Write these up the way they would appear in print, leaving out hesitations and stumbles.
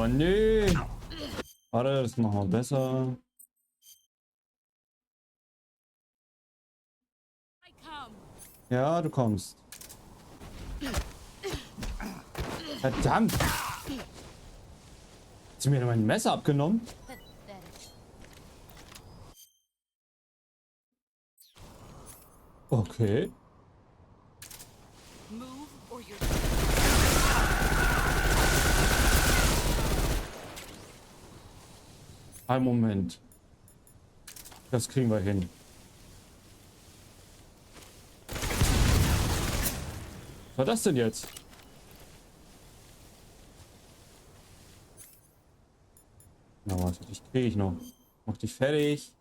Oh, nee. Warte, das machen wir besser. Ja, du kommst. Verdammt! Hat sie mir mein Messer abgenommen? Okay. Ein Moment. Das kriegen wir hin. Was war das denn jetzt? Na warte, dich kriege ich noch. Mach dich fertig.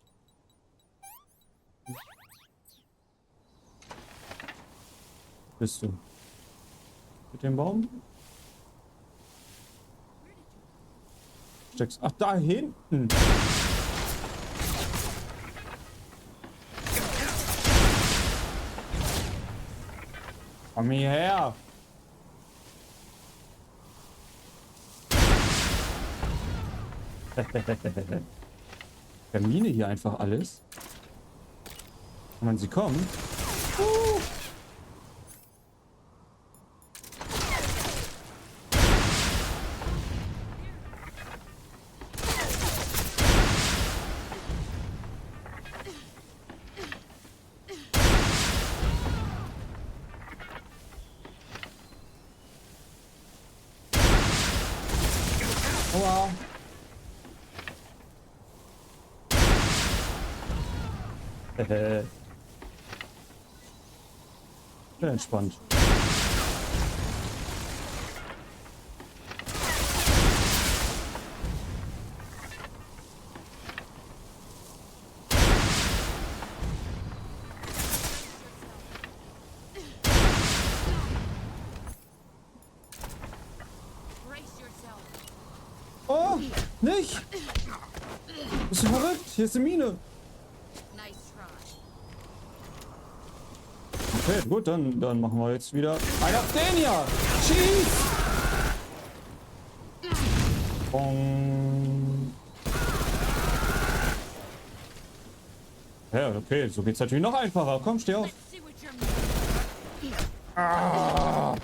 Bist du? Mit dem Baum? Steckst. Ach, da hinten. Komm hierher. Termine hier einfach alles. Wenn sie kommen. Aua. Sehr entspannt. Oh, nicht! Bist du verrückt? Hier ist eine Mine. Okay, gut, dann machen wir jetzt wieder einen auf den hier. Schieß! Bong. Ja, okay, so geht's natürlich noch einfacher. Komm, steh auf. Ah.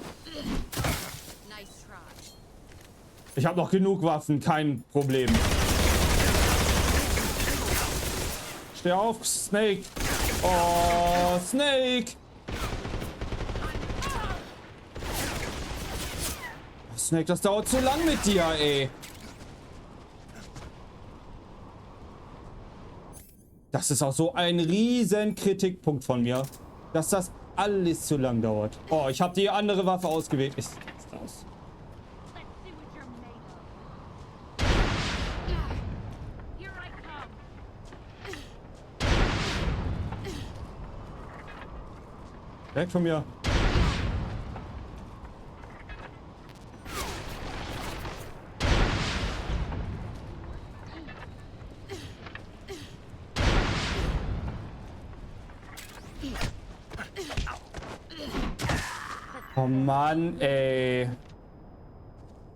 Ich habe noch genug Waffen, kein Problem. Steh auf, Snake. Oh, Snake. Snake, das dauert zu lang mit dir, ey. Das ist auch so ein riesen Kritikpunkt von mir, dass das alles zu lang dauert. Oh, ich habe die andere Waffe ausgewählt. Ist raus. Weg von mir. Oh Mann, ey.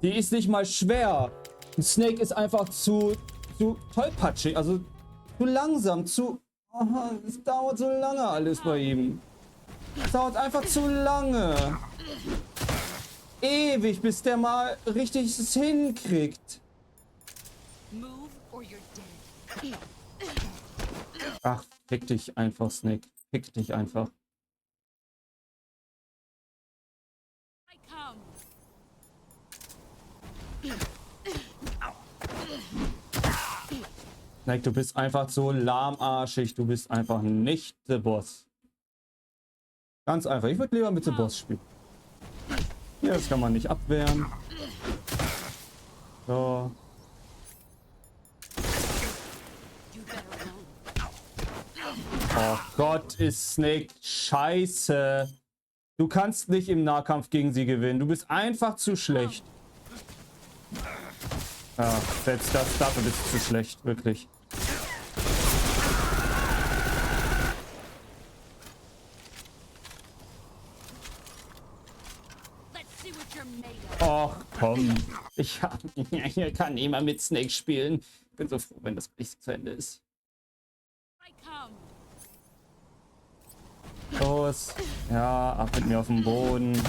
Die ist nicht mal schwer. Ein Snake ist einfach zu tollpatschig, also zu langsam, zu... Oh, es dauert so lange alles bei ihm. Es dauert einfach zu lange. Ewig, bis der mal richtig es hinkriegt. Ach, fick dich einfach, Snake. Fick dich einfach. Snake, du bist einfach so lahmarschig. Du bist einfach nicht der Boss. Ganz einfach. Ich würde lieber mit dem Boss spielen. Hier, das kann man nicht abwehren. So. Oh Gott, ist Snake scheiße. Du kannst nicht im Nahkampf gegen sie gewinnen. Du bist einfach zu schlecht. Ja, selbst das, dafür bist du zu schlecht. Wirklich. Och, komm. Ich kann niemand mit Snake spielen. Ich bin so froh, wenn das nicht zu Ende ist. Los. Ja, ab mit mir auf den Boden.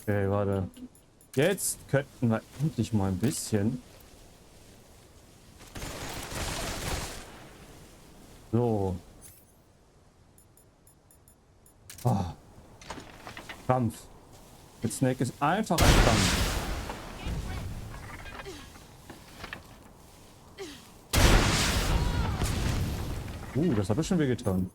Okay, warte. Jetzt könnten wir endlich mal ein bisschen. So. Oh. Kampf. Mit Snake ist einfach ein Kampf. Das hat schon weh getan.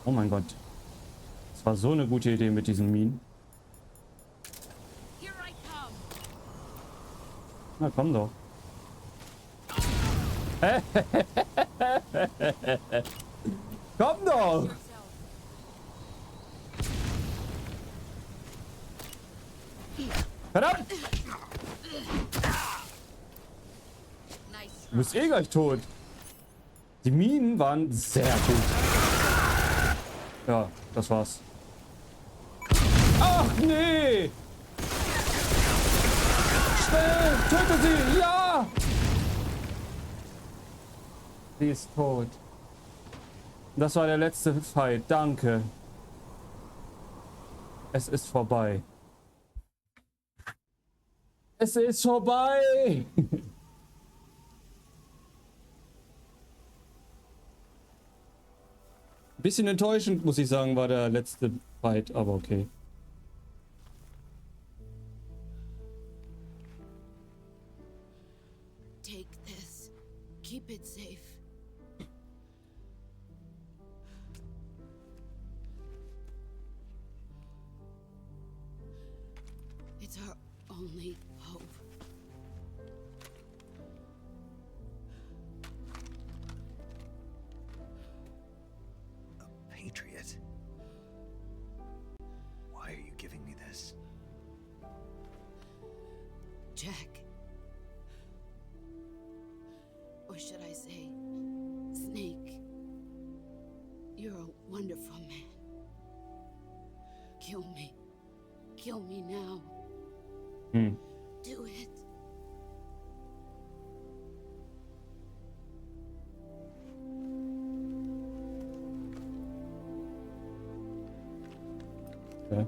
Oh mein Gott. Das war so eine gute Idee mit diesen Minen. Na komm doch. Komm doch! Verdammt! Du bist eh gleich tot. Die Minen waren sehr gut. Ja, das war's. Ach nee! Schnell! Töte sie! Ja! Sie ist tot. Das war der letzte Fight. Danke. Es ist vorbei. Es ist vorbei! Bisschen enttäuschend, muss ich sagen, war der letzte Fight, aber okay. Take this. Keep it safe. It's our only hope. Patriot. Why are you giving me this? Jack. Or should I say, Snake. You're a wonderful man. Kill me. Kill me now. Do it. Okay.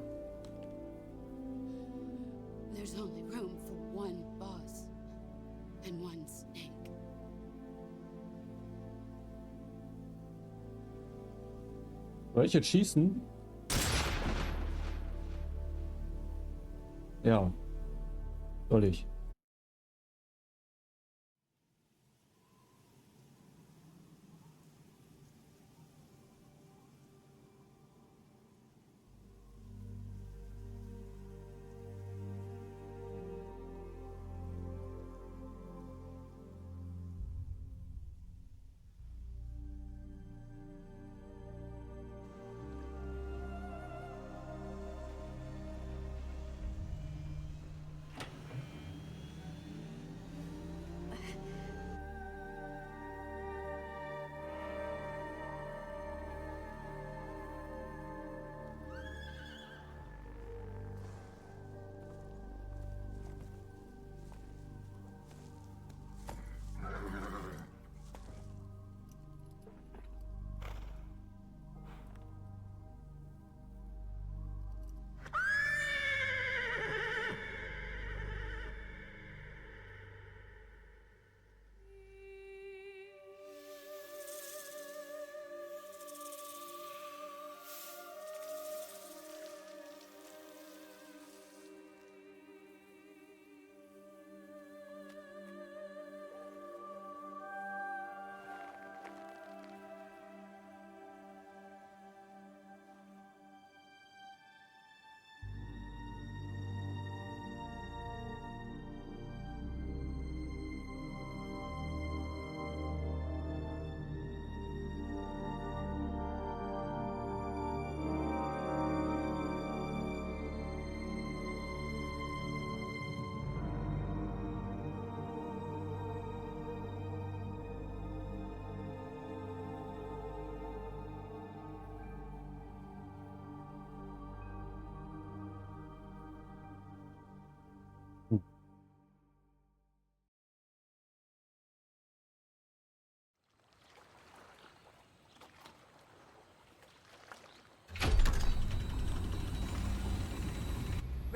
There's only room for one boss and one snake. Soll ich jetzt schießen? Ja. Soll ich.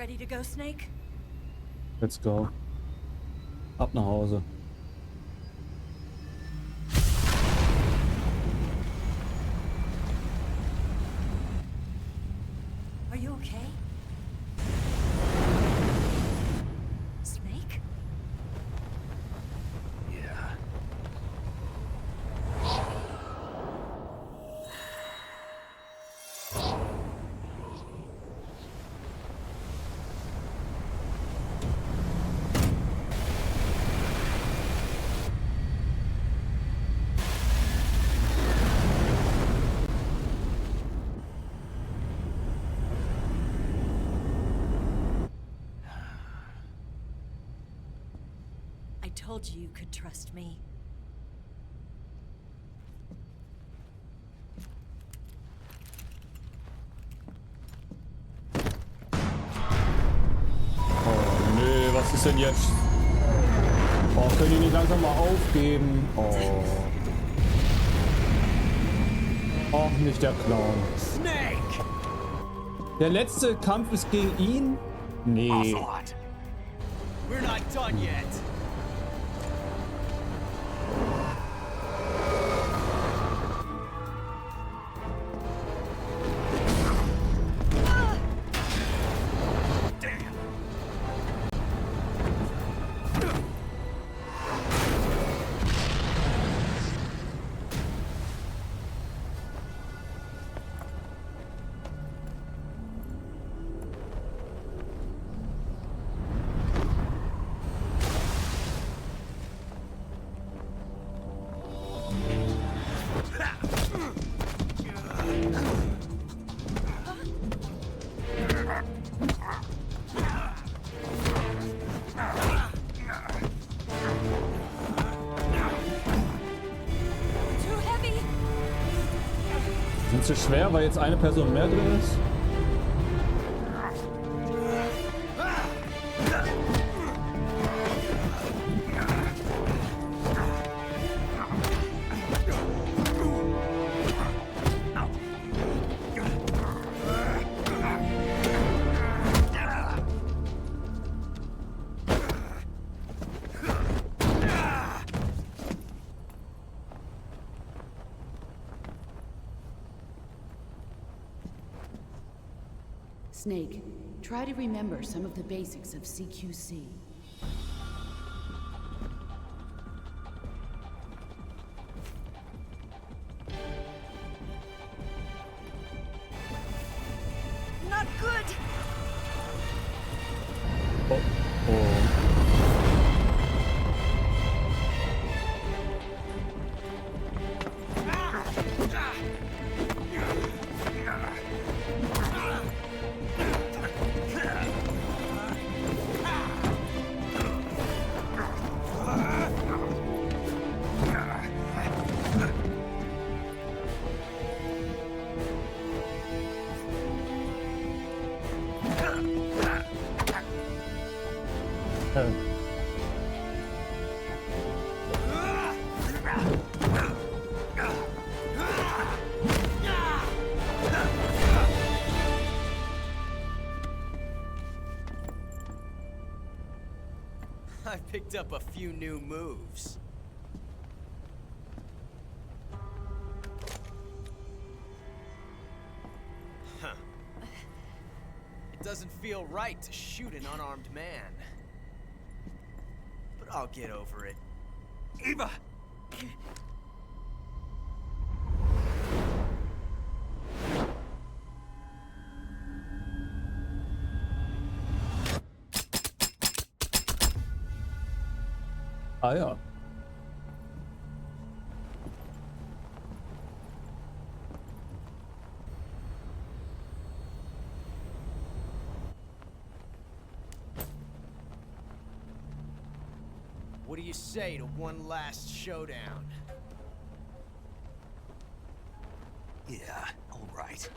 Ready to go, Snake? Let's go. Ab nach Hause. Are you okay? Snake? Yeah. I told you you could trust me. Oh nee, was ist denn jetzt? Oh, können die nicht langsam mal aufgeben? Oh. Och, nicht der Clown. Snake! Der letzte Kampf ist gegen ihn? Nee. Ocelot! We're not done yet! Sind sie schwer, weil jetzt eine Person mehr drin ist? Snake, try to remember some of the basics of CQC. Not good! Oh, oh. I picked up a few new moves. Huh. It doesn't feel right to shoot an unarmed man. But I'll get over it. Eva! Ah ja. What do you say to one last showdown? Yeah, all right.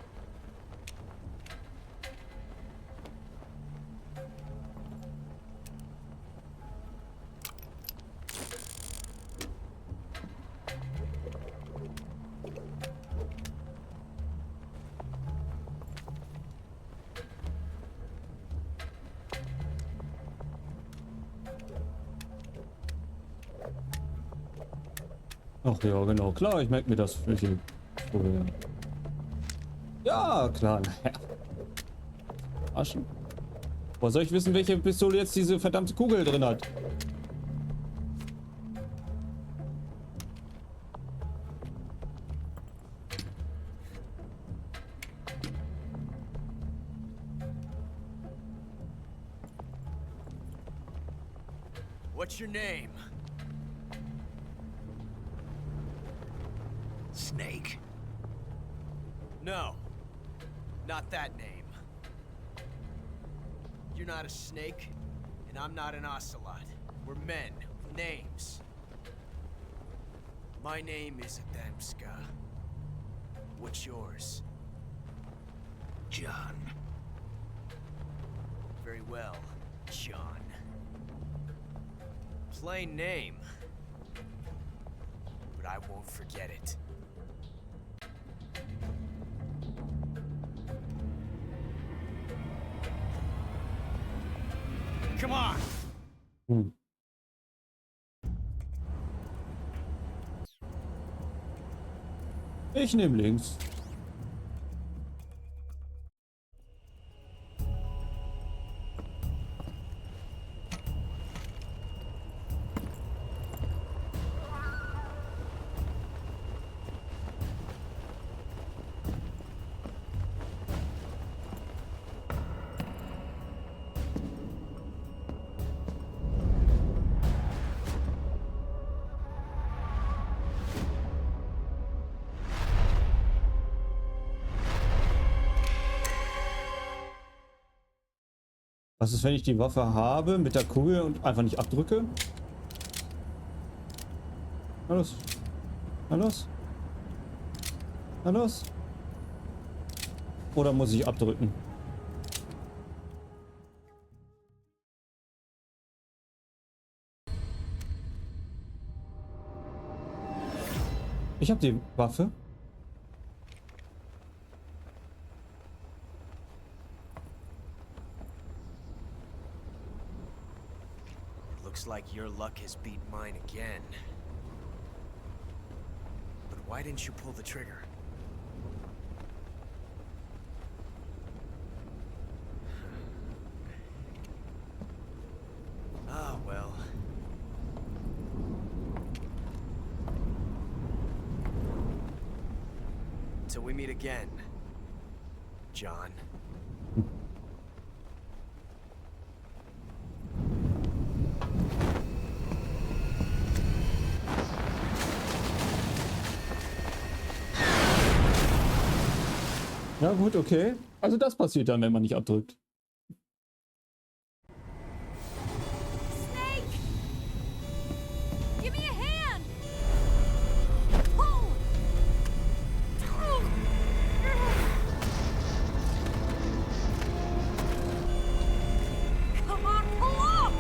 Ach ja, genau. Klar, ich merke mir das. Welche Folge. Ja, klar. Naja. Arschen. Woher soll ich wissen, welche Pistole jetzt diese verdammte Kugel drin hat? What's your name? Snake. No, not that name. You're not a snake, and I'm not an ocelot. We're men with names. My name is Adamska. What's yours? John. Very well, John. Plain name, but I won't forget it. Come on! Ich nehme links. Was ist, wenn ich die Waffe habe mit der Kugel und einfach nicht abdrücke? Na los. Na los. Na los. Oder muss ich abdrücken? Ich habe die Waffe. Looks like your luck has beat mine again. But why didn't you pull the trigger? Ah, well. Till we meet again, John. Ja gut, okay. Also das passiert dann, wenn man nicht abdrückt. Snake! Give me a hand! Pull! Come on, pull up!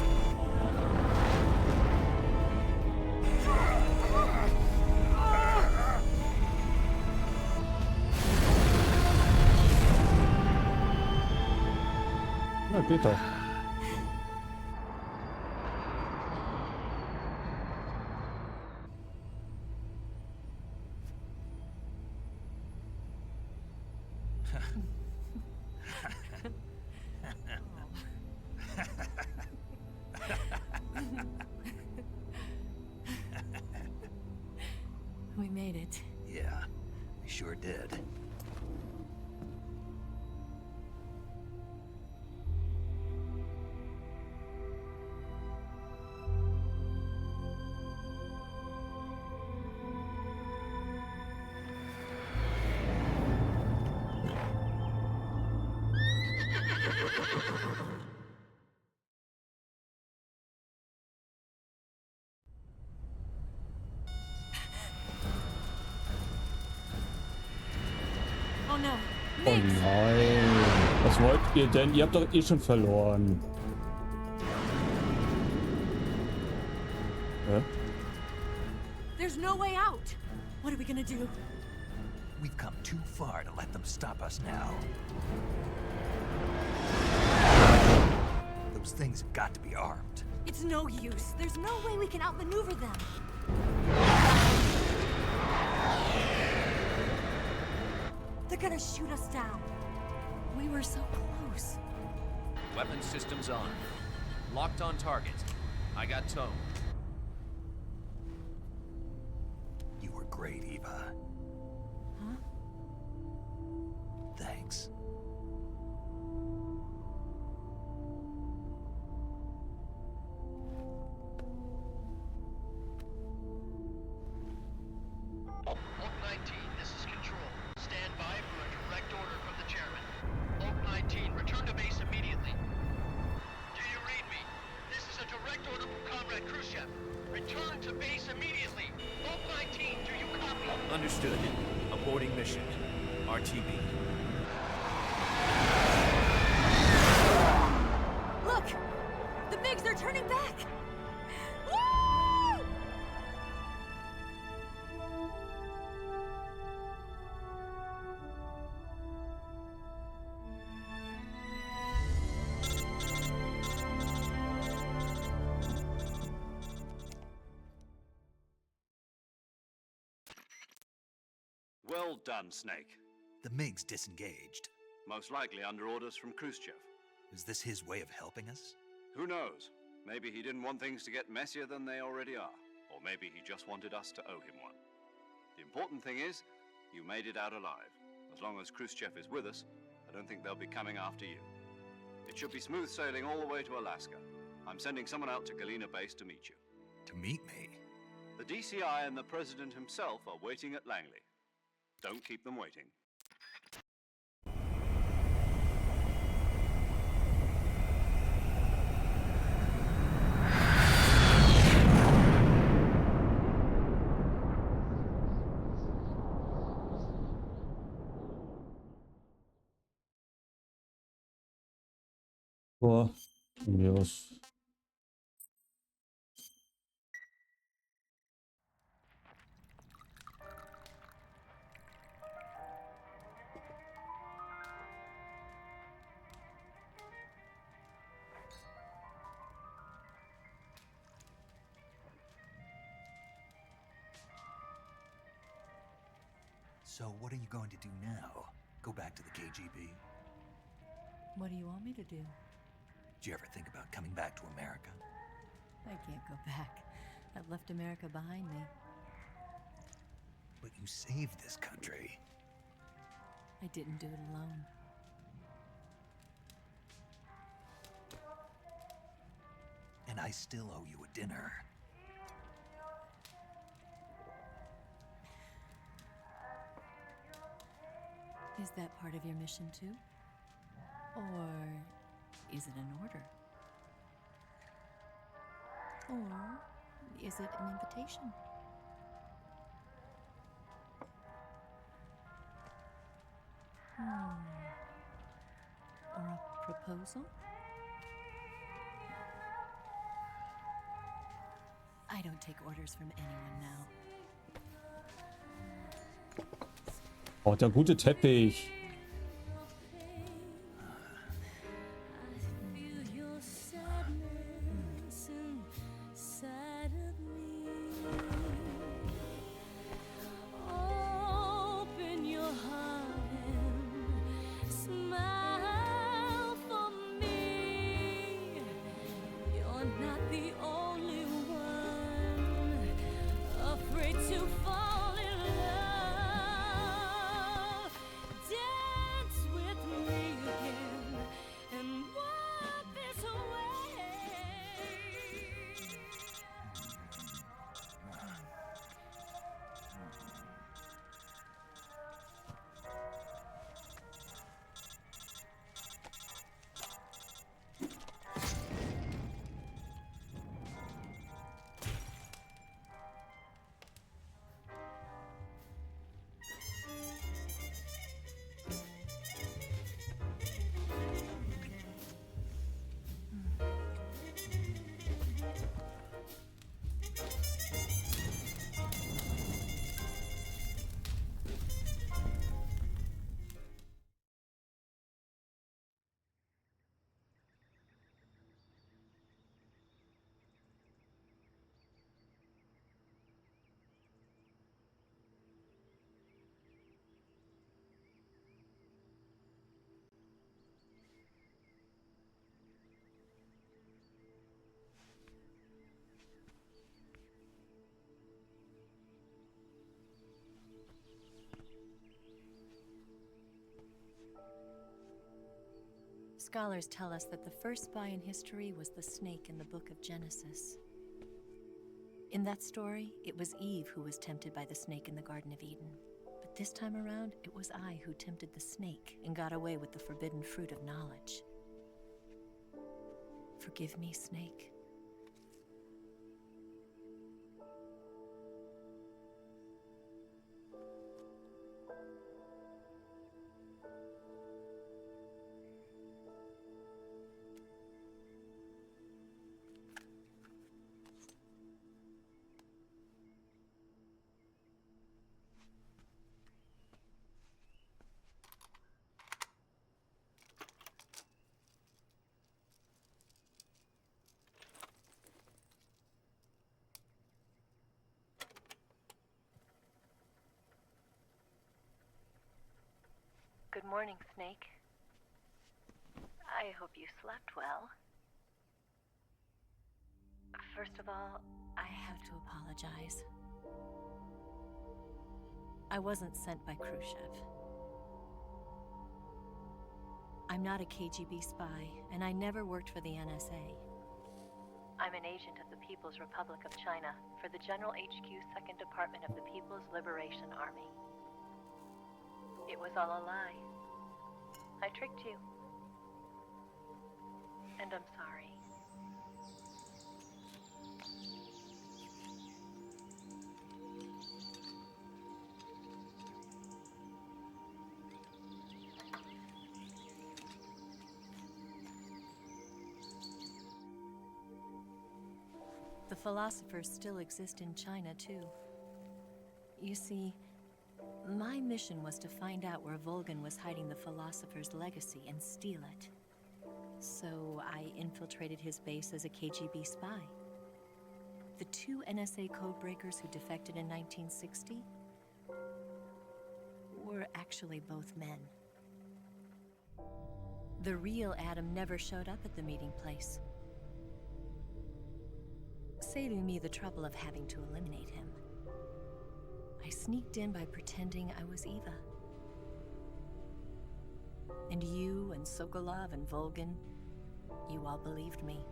Ja, geht doch. We made it. Yeah, we sure did. Oh no. Oh Nix! nein. Was wollt ihr denn? Ihr habt doch eh schon verloren. Hä? There's no way out. What are we gonna do? We've come too far to let them stop us now. Those things have got to be armed. It's no use. There's no way we can outmaneuver them. gonna shoot us down. We were so close. Weapon systems on. Locked on target. I got tone. You were great, Eva. Huh? Thanks. Oak 19, this is Control. Stand by for a direct order from the chairman. Oak 19, return to base immediately. Do you read me? This is a direct order from Comrade Khrushchev. Return to base immediately. Oak 19, do you copy? Understood. Aborting mission. RTB. Look! The MiGs are turning back! Woo! Well done, Snake. The MiGs disengaged. Most likely under orders from Khrushchev. Is this his way of helping us? Who knows? Maybe he didn't want things to get messier than they already are. Or maybe he just wanted us to owe him one. The important thing is, you made it out alive. As long as Khrushchev is with us, I don't think they'll be coming after you. It should be smooth sailing all the way to Alaska. I'm sending someone out to Galena Base to meet you. To meet me? The DCI and the President himself are waiting at Langley. Don't keep them waiting. Boah, von mir aus. So what are you going to do now? Go back to the KGB? What do you want me to do? Did you ever think about coming back to America? I can't go back. I've left America behind me. But you saved this country. I didn't do it alone. And I still owe you a dinner. Is that part of your mission too? Or is it an order? Or is it an invitation? Or a proposal? I don't take orders from anyone now. Oh, der gute Teppich. Open your heart and smile for me. You're not the only one afraid to fall in love. Scholars tell us that the first spy in history was the snake in the book of Genesis. In that story, it was Eve who was tempted by the snake in the Garden of Eden. But this time around, it was I who tempted the snake and got away with the forbidden fruit of knowledge. Forgive me, Snake. Good morning, Snake. I hope you slept well. First of all, I have to apologize. I wasn't sent by Khrushchev. I'm not a KGB spy, and I never worked for the NSA. I'm an agent of the People's Republic of China for the General HQ 2nd Department of the People's Liberation Army. It was all a lie. I tricked you. And I'm sorry. The philosophers still exist in China, too. You see, my mission was to find out where Volgan was hiding the philosopher's legacy and steal it. So I infiltrated his base as a KGB spy. The two NSA codebreakers who defected in 1960 were actually both men. The real Adam never showed up at the meeting place, saving me the trouble of having to eliminate him. I sneaked in by pretending I was Eva. And you and Sokolov and Volgan, you all believed me.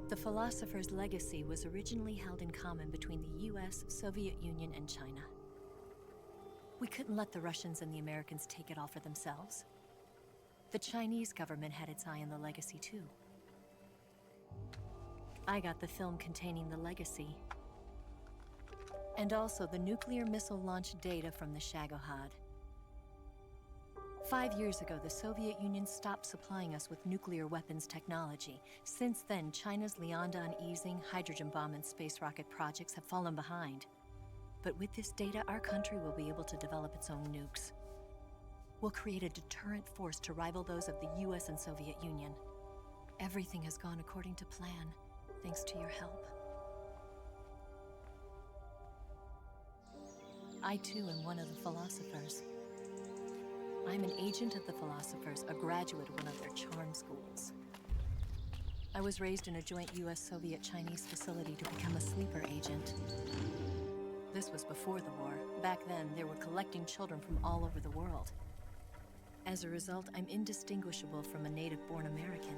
The philosopher's legacy was originally held in common between the US, Soviet Union, and China. We couldn't let the Russians and the Americans take it all for themselves. The Chinese government had its eye on the legacy too. I got the film containing the legacy, and also the nuclear missile launch data from the Shagohod. 5 years ago, the Soviet Union stopped supplying us with nuclear weapons technology. Since then, China's Liandon easing, hydrogen bomb, and space rocket projects have fallen behind. But with this data, our country will be able to develop its own nukes. We'll create a deterrent force to rival those of the US and Soviet Union. Everything has gone according to plan, thanks to your help. I too am one of the philosophers. I'm an agent of the philosophers, a graduate of one of their charm schools. I was raised in a joint US-Soviet-Chinese facility to become a sleeper agent. This was before the war. Back then, they were collecting children from all over the world. As a result, I'm indistinguishable from a native-born American.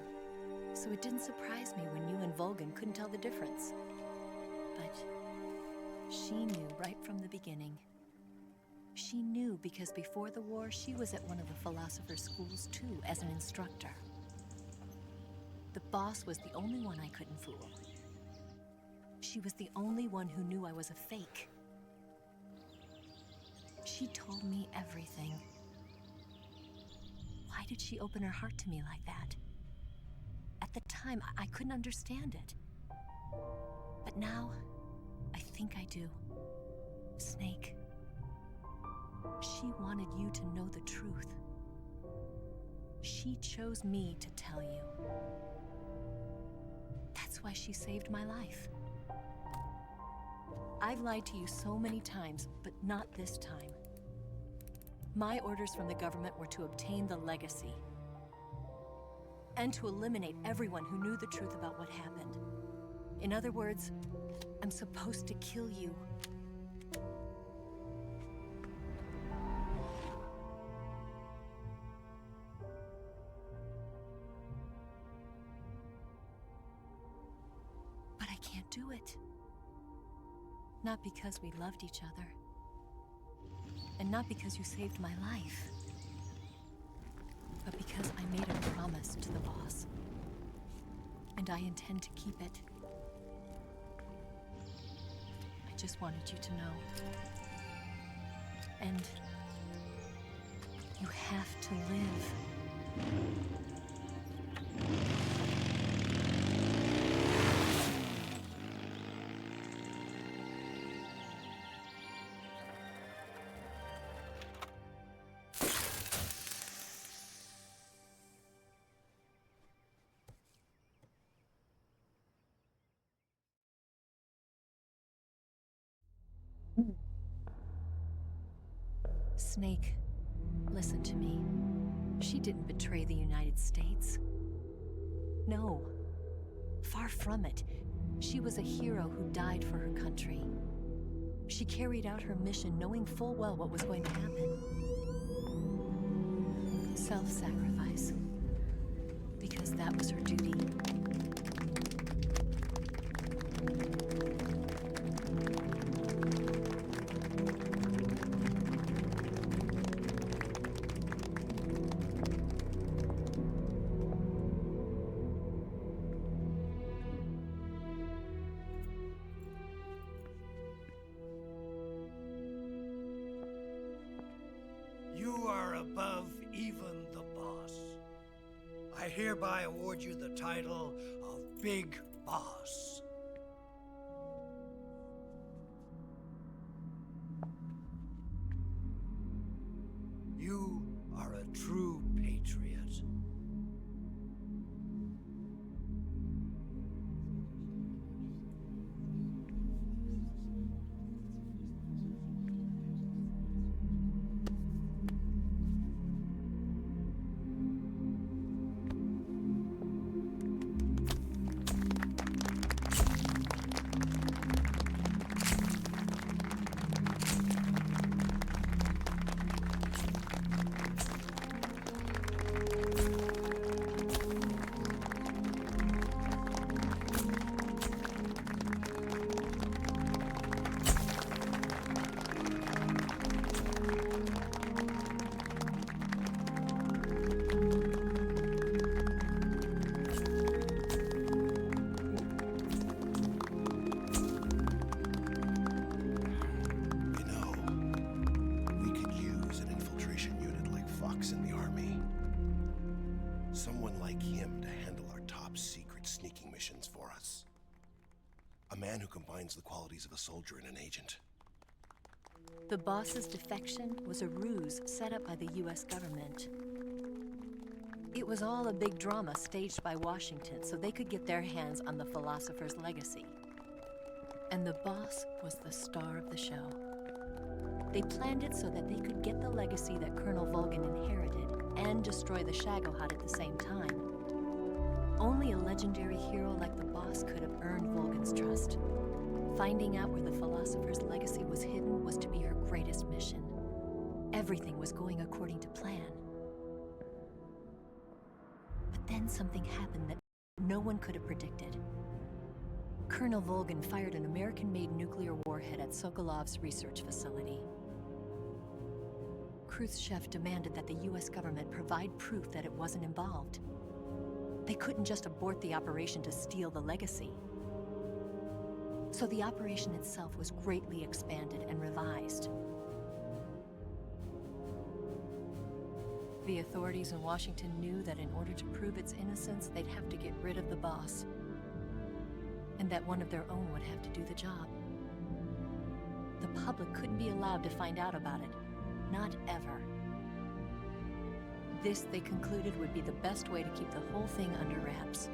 So it didn't surprise me when you and Volgan couldn't tell the difference. But she knew right from the beginning. She knew because before the war, she was at one of the philosopher's schools too, as an instructor. The boss was the only one I couldn't fool. She was the only one who knew I was a fake. She told me everything. Why did she open her heart to me like that? At the time, I couldn't understand it. But now, I think I do. Snake. She wanted you to know the truth. She chose me to tell you. That's why she saved my life. I've lied to you so many times, but not this time. My orders from the government were to obtain the legacy and to eliminate everyone who knew the truth about what happened. In other words, I'm supposed to kill you. Not because we loved each other. And not because you saved my life. But because I made a promise to the boss. And I intend to keep it. I just wanted you to know. And you have to live. Snake, listen to me. She didn't betray the United States. No. Far from it. She was a hero who died for her country. She carried out her mission knowing full well what was going to happen. Self-sacrifice. Because that was her duty. You are above even the boss. I hereby award you the title of Big Boss. You are a true patriot. Someone like him to handle our top secret sneaking missions for us. A man who combines the qualities of a soldier and an agent. The boss's defection was a ruse set up by the US government. It was all a big drama staged by Washington so they could get their hands on the philosopher's legacy. And the boss was the star of the show. They planned it so that they could get the legacy that Colonel Volgin inherited and destroy the Shagohod at the same time. Only a legendary hero like the boss could have earned Volgin's trust. Finding out where the philosopher's legacy was hidden was to be her greatest mission. Everything was going according to plan. But then something happened that no one could have predicted. Colonel Volgin fired an American-made nuclear warhead at Sokolov's research facility. Khrushchev demanded that the US government provide proof that it wasn't involved. They couldn't just abort the operation to steal the legacy. So the operation itself was greatly expanded and revised. The authorities in Washington knew that in order to prove its innocence, they'd have to get rid of the boss. And that one of their own would have to do the job. The public couldn't be allowed to find out about it. Not ever. This, they concluded, would be the best way to keep the whole thing under wraps.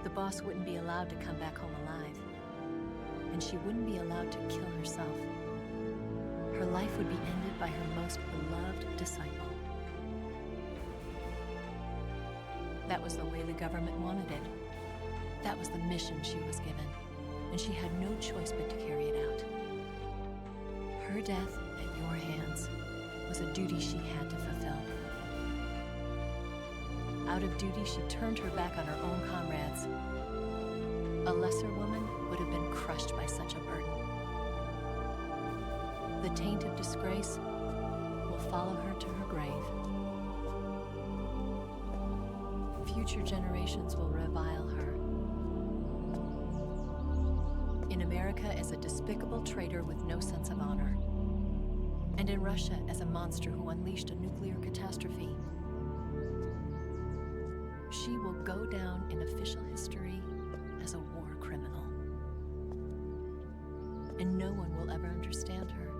The boss wouldn't be allowed to come back home alive. And she wouldn't be allowed to kill herself. Her life would be ended by her most beloved disciple. That was the way the government wanted it. That was the mission she was given, and she had no choice but to carry it out. Her death at your hands was a duty she had to fulfill. Out of duty, she turned her back on her own comrades. A lesser woman would have been crushed by such a burden. The taint of disgrace will follow her to her grave. Future generations will revile her. In America as a despicable traitor with no sense of honor. And in Russia as a monster who unleashed a nuclear catastrophe. She will go down in official history as a war criminal. And no one will ever understand her.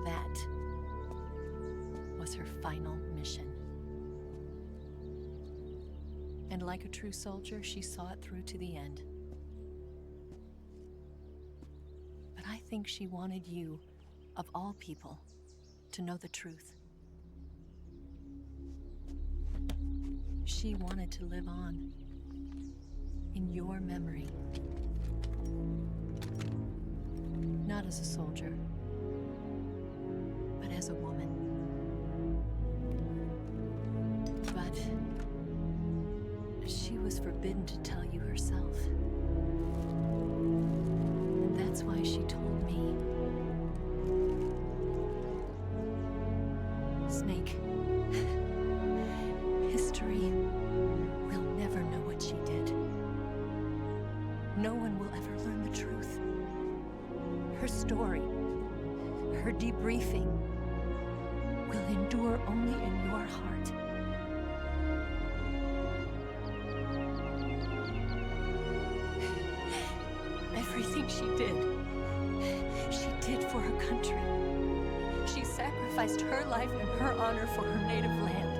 That was her final mission. And like a true soldier, she saw it through to the end. But I think she wanted you, of all people, to know the truth. She wanted to live on in your memory. Not as a soldier, but as a woman. But she was forbidden to tell you herself. And that's why she told me. Snake, history will never know what she did. No one will ever learn the truth. Her story, her debriefing, will endure only in your heart. Everything she did for her country. She sacrificed her life and her honor for her native land.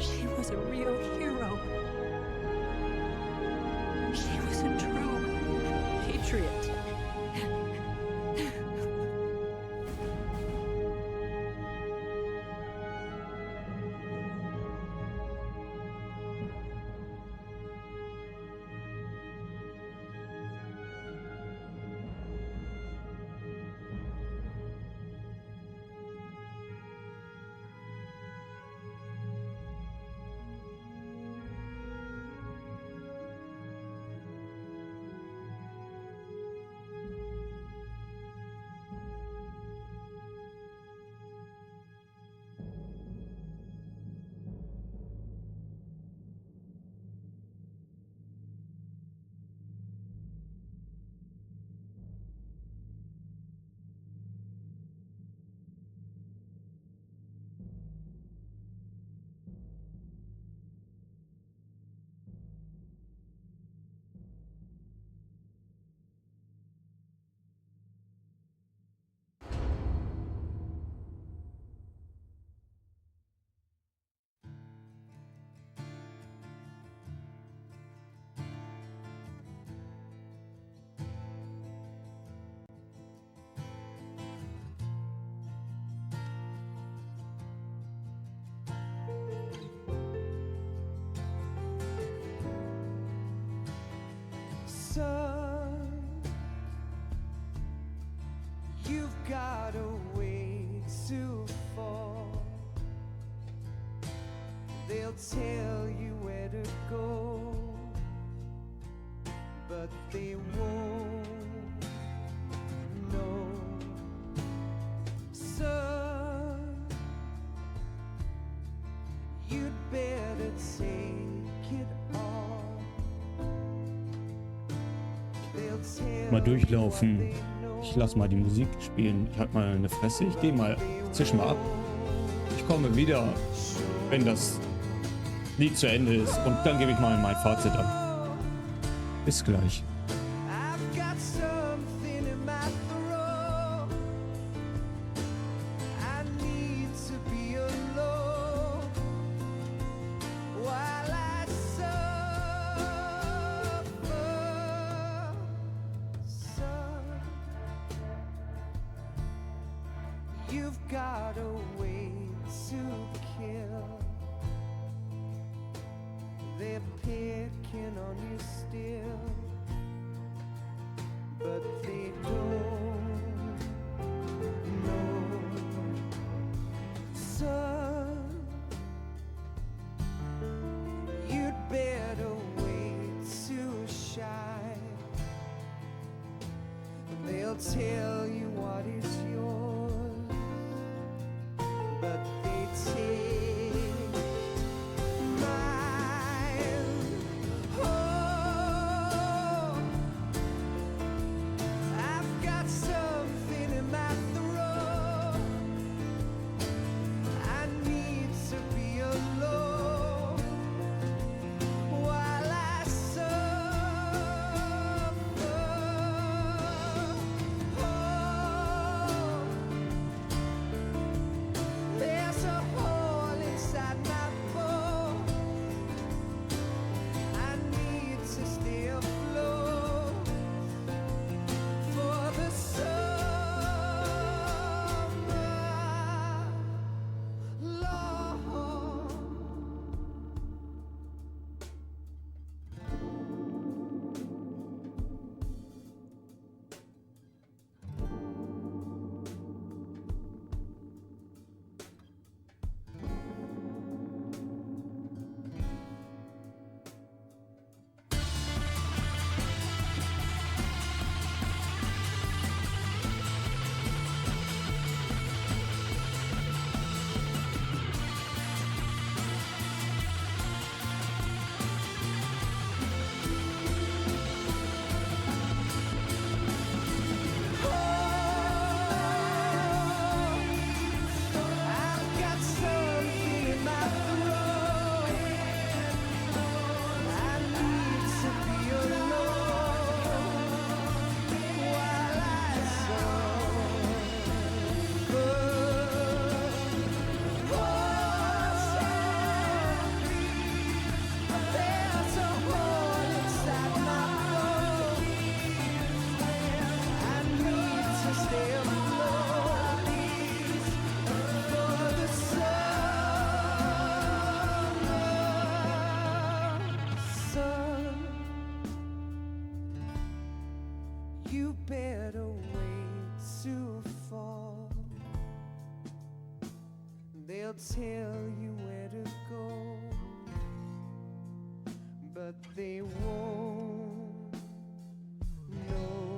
She was a real hero. She was a true patriot. Son, you've got a way to fall. They'll tell you where to go, but they won't know. Son, you'd better take it all. Mal durchlaufen. Ich lass mal die Musik spielen. Ich halt mal eine Fresse. Ich gehe mal, zisch mal ab. Ich komme wieder, wenn das Lied zu Ende ist. Und dann gebe ich mal mein Fazit ab. Bis gleich. You've got a way to kill. They're picking on you still, but they don't know. Son, you'd better wait. They'll tell you what is yours, but they take mine. Oh, I've got something in my throat. I need to be alone while I suffer. Oh, there's a hole inside my bones. I need to stay afloat for the summer, Lord. I've got something in my throat. I need to be alone while I suffer. There's a hole inside my bones. I need to stay afloat for the summer sun. You better wait to fall. They'll tell you where to go, but they won't know.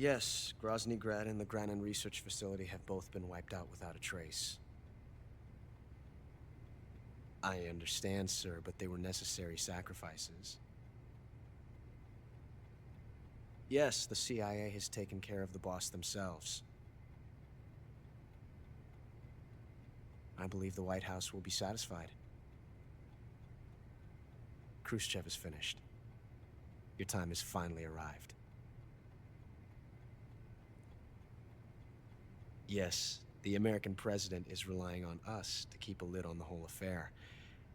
Yes, Grozny Grad and the Granin Research Facility have both been wiped out without a trace. I understand, sir, but they were necessary sacrifices. Yes, the CIA has taken care of the boss themselves. I believe the White House will be satisfied. Khrushchev is finished. Your time has finally arrived. Yes, the American president is relying on us to keep a lid on the whole affair.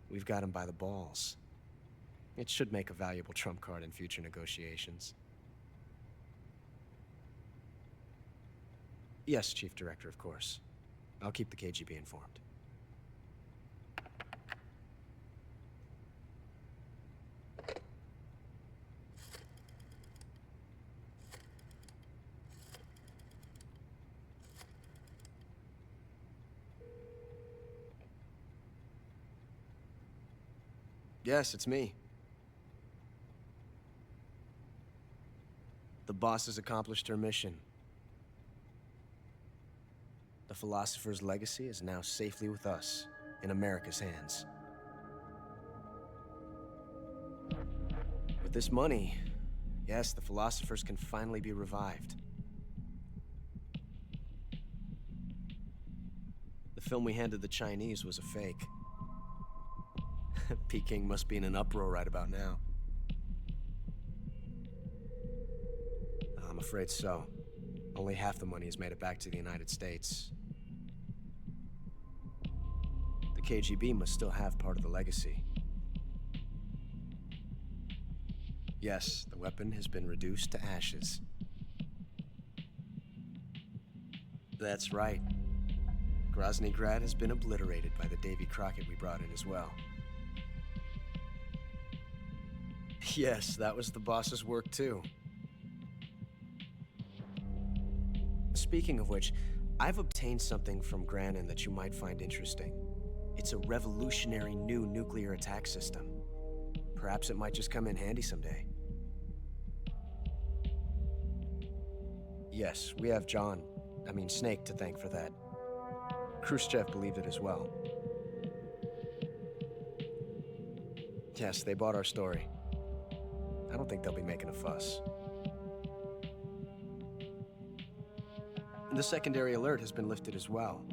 We've got him by the balls. It should make a valuable trump card in future negotiations. Yes, Chief Director, of course. I'll keep the KGB informed. Yes, it's me. The boss has accomplished her mission. The philosopher's legacy is now safely with us, in America's hands. With this money, yes, the philosophers can finally be revived. The film we handed the Chinese was a fake. Peking must be in an uproar right about now. I'm afraid so. Only half the money has made it back to the United States. The KGB must still have part of the legacy. Yes, the weapon has been reduced to ashes. That's right. Grozny Grad has been obliterated by the Davy Crockett we brought in as well. Yes, that was the boss's work too. Speaking of which, I've obtained something from Granin that you might find interesting. It's a revolutionary new nuclear attack system. Perhaps it might just come in handy someday. Yes, we have Snake to thank for that. Khrushchev believed it as well. Yes, they bought our story. I don't think they'll be making a fuss. The secondary alert has been lifted as well.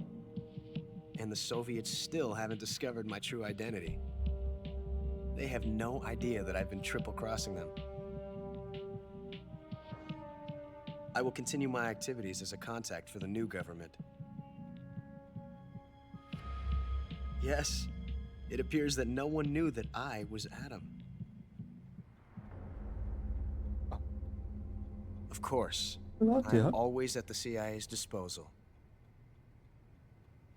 And the Soviets still haven't discovered my true identity. They have no idea that I've been triple-crossing them. I will continue my activities as a contact for the new government. Yes, it appears that no one knew that I was Adam. Of course, I'm always at the CIA's disposal,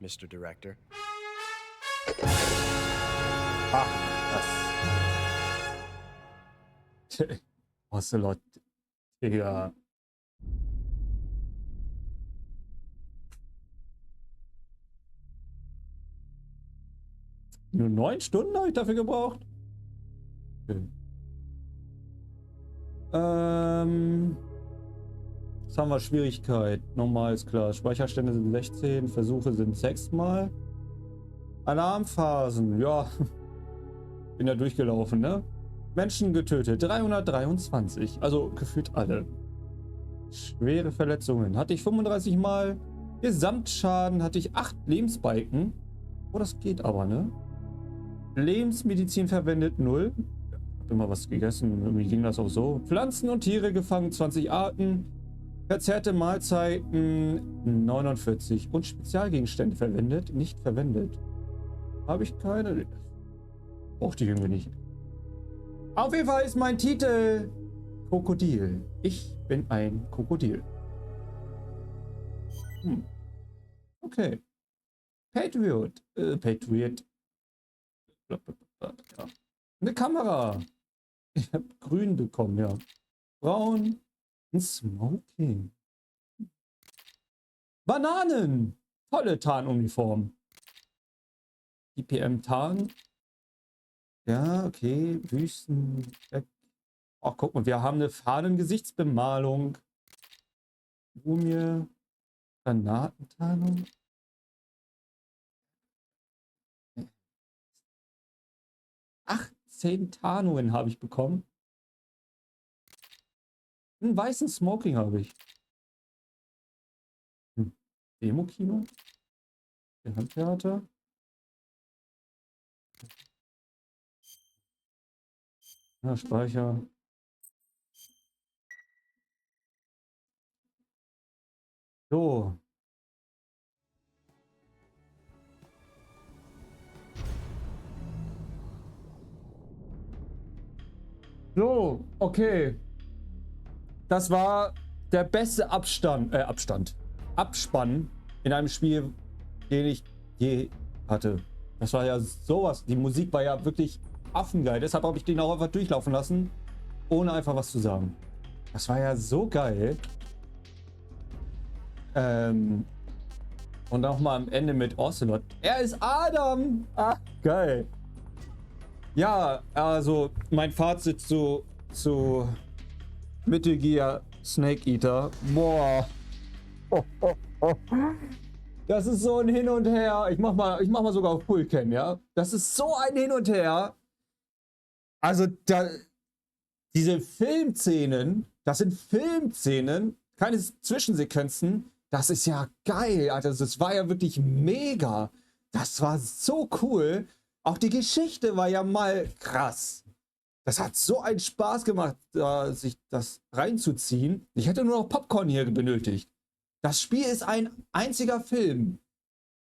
Mr. Director. Ocelot, Digga. Nur 9 Stunden habe ich dafür gebraucht. Okay. Jetzt haben wir Schwierigkeit. Normal ist klar. Speicherstände sind 16, Versuche sind 6 mal. Alarmphasen, ja. Bin ja durchgelaufen, ne? Menschen getötet, 323. Also gefühlt alle. Schwere Verletzungen hatte ich 35 mal. Gesamtschaden hatte ich 8 Lebensbalken. Oh, das geht aber, ne? Lebensmedizin verwendet 0. Ich habe immer was gegessen. Irgendwie ging das auch so. Pflanzen und Tiere gefangen, 20 Arten. Verzerrte Mahlzeiten 49 und Spezialgegenstände verwendet, nicht verwendet. Habe ich keine. Brauchte ich irgendwie nicht. Auf jeden Fall ist mein Titel Krokodil. Ich bin ein Krokodil. Okay. Patriot. Ja. Eine Kamera. Ich habe grün bekommen, ja. Braun. Ein Smoking. Bananen. Tolle Tarnuniform. IPM Tarn. Ja, okay. Wüsten. Oh, guck mal, wir haben eine Fahnengesichtsbemalung. Mumie, Granatentarnung. 18 Tarnungen habe ich bekommen. Einen weißen Smoking habe ich. Demo-Kino. Der Handtheater. Ja, Speicher. So. So, okay. Das war der beste Abspann in einem Spiel, den ich je hatte. Das war ja sowas. Die Musik war ja wirklich affengeil. Deshalb habe ich den auch einfach durchlaufen lassen, ohne einfach was zu sagen. Das war ja so geil. Und auch mal am Ende mit Ocelot. Er ist Adam! Ah, geil. Ja, also mein Fazit zu Metal Gear Snake Eater. Boah. Das ist so ein Hin und Her. Ich mach mal sogar auf Fullcam, ja. Das ist so ein Hin und Her. Also diese Filmszenen, das sind Filmszenen, keine Zwischensequenzen. Das ist ja geil, Alter. Das war ja wirklich mega. Das war so cool. Auch die Geschichte war ja mal krass. Das hat so einen Spaß gemacht, sich das reinzuziehen. Ich hätte nur noch Popcorn hier benötigt. Das Spiel ist ein einziger Film.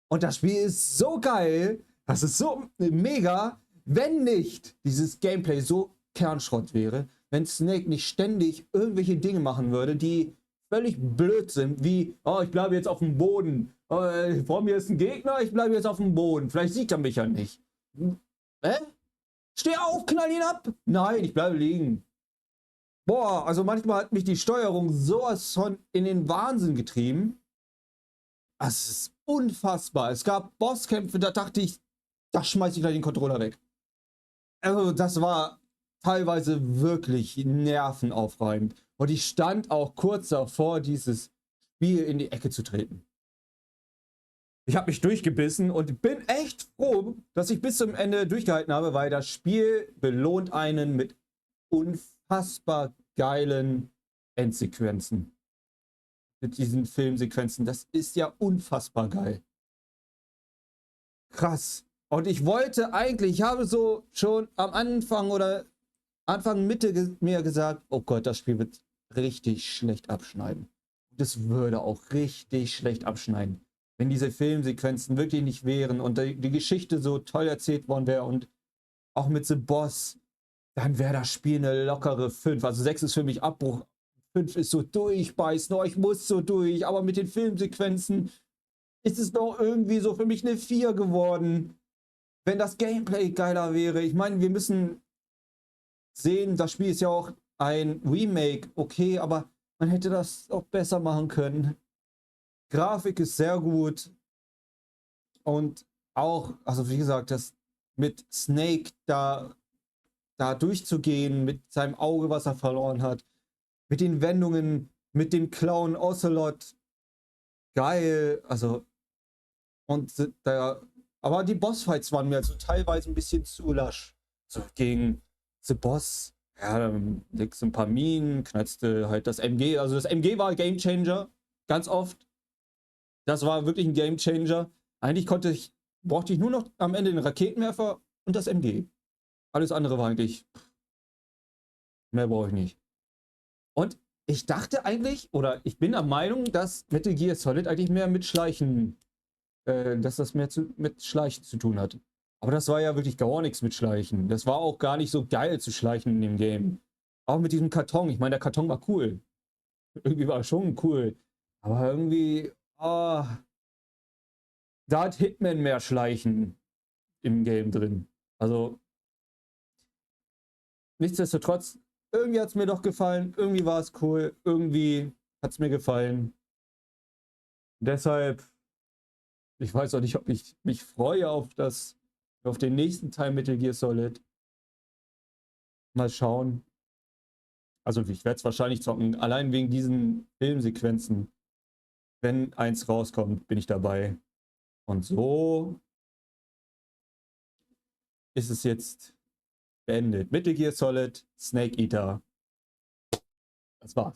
Und das Spiel ist so geil. Das ist so mega. Wenn nicht dieses Gameplay so Kernschrott wäre, wenn Snake nicht ständig irgendwelche Dinge machen würde, die völlig blöd sind, wie, oh, ich bleibe jetzt auf dem Boden. Vor mir ist ein Gegner, ich bleibe jetzt auf dem Boden. Vielleicht sieht er mich ja nicht. Steh auf, knall ihn ab! Nein, ich bleibe liegen. Boah, also manchmal hat mich die Steuerung sowas von in den Wahnsinn getrieben. Das ist unfassbar. Es gab Bosskämpfe, da dachte ich, da schmeiße ich gleich den Controller weg. Also das war teilweise wirklich nervenaufreibend. Und ich stand auch kurz davor, dieses Spiel in die Ecke zu treten. Ich habe mich durchgebissen und bin echt froh, dass ich bis zum Ende durchgehalten habe, weil das Spiel belohnt einen mit unfassbar geilen Endsequenzen. Mit diesen Filmsequenzen. Das ist ja unfassbar geil. Krass. Und ich wollte eigentlich, ich habe so schon am Anfang oder Anfang Mitte mir gesagt, oh Gott, das Spiel wird richtig schlecht abschneiden. Das würde auch richtig schlecht abschneiden, wenn diese Filmsequenzen wirklich nicht wären und die Geschichte so toll erzählt worden wäre und auch mit The Boss, dann wäre das Spiel eine lockere 5. Also 6 ist für mich Abbruch, 5 ist so durchbeißen, oh, ich muss so durch, aber mit den Filmsequenzen ist es noch irgendwie so für mich eine 4 geworden. Wenn das Gameplay geiler wäre, ich meine, wir müssen sehen, das Spiel ist ja auch ein Remake, okay, aber man hätte das auch besser machen können. Grafik ist sehr gut und auch, also wie gesagt, das mit Snake da durchzugehen, mit seinem Auge, was er verloren hat, mit den Wendungen, mit dem Clown Ocelot, geil, also und aber die Bossfights waren mir also teilweise ein bisschen zu lasch. So gegen The Boss, ja, dann legst du ein paar Minen, knallst du halt das MG, also das MG war Game Changer, ganz oft. Das war wirklich ein Game Changer. Eigentlich brauchte ich nur noch am Ende den Raketenwerfer und das MG. Alles andere war eigentlich, mehr brauche ich nicht. Und ich dachte eigentlich, oder ich bin der Meinung, dass Metal Gear Solid eigentlich mehr mit Schleichen, dass das mehr mit Schleichen zu tun hat. Aber das war ja wirklich gar nichts mit Schleichen. Das war auch gar nicht so geil zu schleichen in dem Game. Auch mit diesem Karton. Ich meine, der Karton war cool. Irgendwie war er schon cool. Aber irgendwie, da hat Hitman mehr Schleichen im Game drin. Also, nichtsdestotrotz, irgendwie hat es mir doch gefallen. Irgendwie war es cool. Irgendwie hat es mir gefallen. Deshalb, ich weiß auch nicht, ob ich mich freue auf den nächsten Teil Metal Gear Solid. Mal schauen. Also ich werde es wahrscheinlich zocken, allein wegen diesen Filmsequenzen. Wenn eins rauskommt, bin ich dabei. Und so ist es jetzt beendet. Metal Gear Solid, Snake Eater. Das war's.